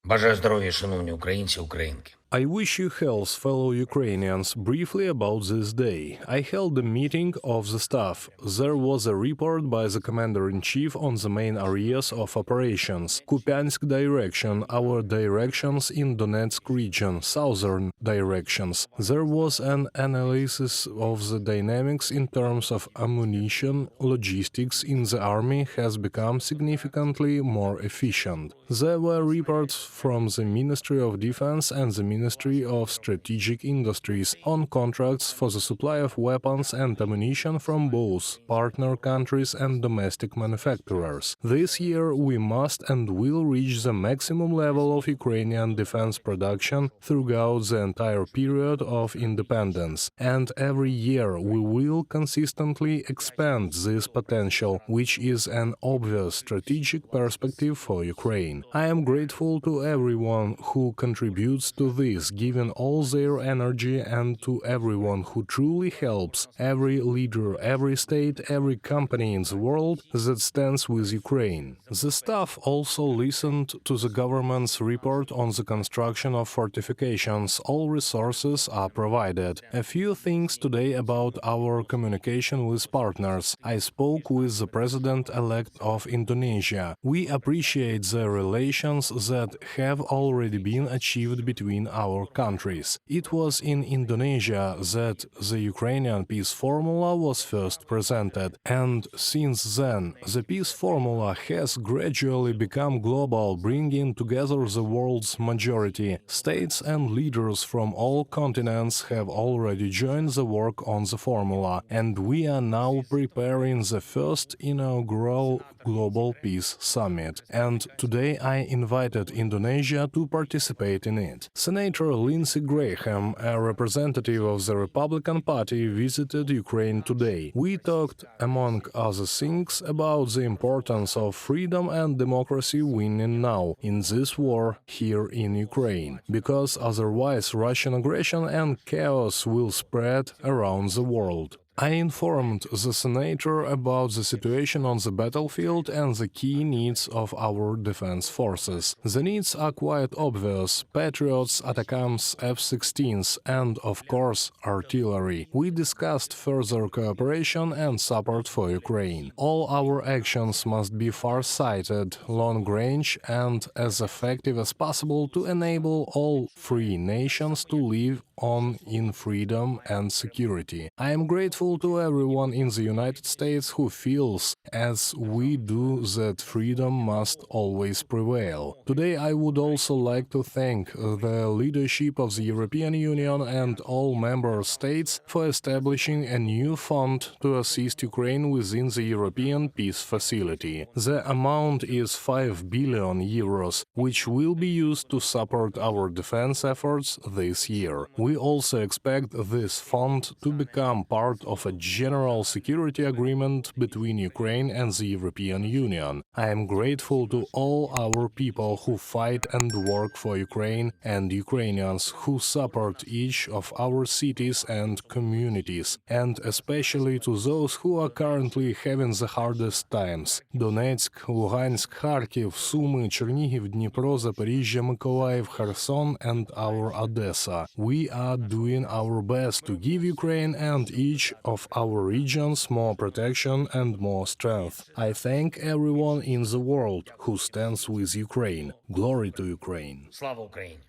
Бажаю здоров'я, шановні українці, українки. I wish you health, fellow Ukrainians. Briefly about this day. I held a meeting of the staff. There was a report by the commander-in-chief on the main areas of operations. Kupiansk direction, our directions in Donetsk region, southern directions. There was an analysis of the dynamics in terms of ammunition. Logistics in the army has become significantly more efficient. There were reports from the Ministry of Defense and the Ministry of Strategic Industries on contracts for the supply of weapons and ammunition from both partner countries and domestic manufacturers. This year we must and will reach the maximum level of Ukrainian defense production throughout the entire period of independence. And every year we will consistently expand this potential, which is an obvious strategic perspective for Ukraine. I am grateful to everyone who contributes to this, giving all their energy, and to everyone who truly helps, every leader, every state, every company in the world that stands with Ukraine. The staff also listened to the government's report on the construction of fortifications. All resources are provided. A few things today about our communication with partners. I spoke with the president-elect of Indonesia. We appreciate the relations that have already been achieved between our countries. It was in Indonesia that the Ukrainian peace formula was first presented, and since then the peace formula has gradually become global, bringing together the world's majority. States and leaders from all continents have already joined the work on the formula, and we are now preparing the first inaugural Global Peace Summit. And today I invited Indonesia to participate in it. Senator Lindsey Graham, a representative of the Republican Party, visited Ukraine today. We talked, among other things, about the importance of freedom and democracy winning now in this war here in Ukraine, because otherwise Russian aggression and chaos will spread around the world. I informed the senator about the situation on the battlefield and the key needs of our defense forces. The needs are quite obvious: Patriots, Atacams, F-16s, and, of course, artillery. We discussed further cooperation and support for Ukraine. All our actions must be far-sighted, long-range, and as effective as possible to enable all free nations to live on in freedom and security. I am grateful to everyone in the United States who feels, as we do, that freedom must always prevail. Today I would also like to thank the leadership of the European Union and all member states for establishing a new fund to assist Ukraine within the European Peace Facility. The amount is 5 billion euros, which will be used to support our defense efforts this year. We also expect this fund to become part of a general security agreement between Ukraine and the European Union. I am grateful to all our people who fight and work for Ukraine and Ukrainians who support each of our cities and communities, and especially to those who are currently having the hardest times: Donetsk, Luhansk, Kharkiv, Sumy, Chernihiv, Dnipro, Zaporizhzhia, Mykolaiv, Kherson, and our Odessa. We are doing our best to give Ukraine and each of our regions more protection and more strength. I thank everyone in the world who stands with Ukraine. Glory to Ukraine. Слава Україні!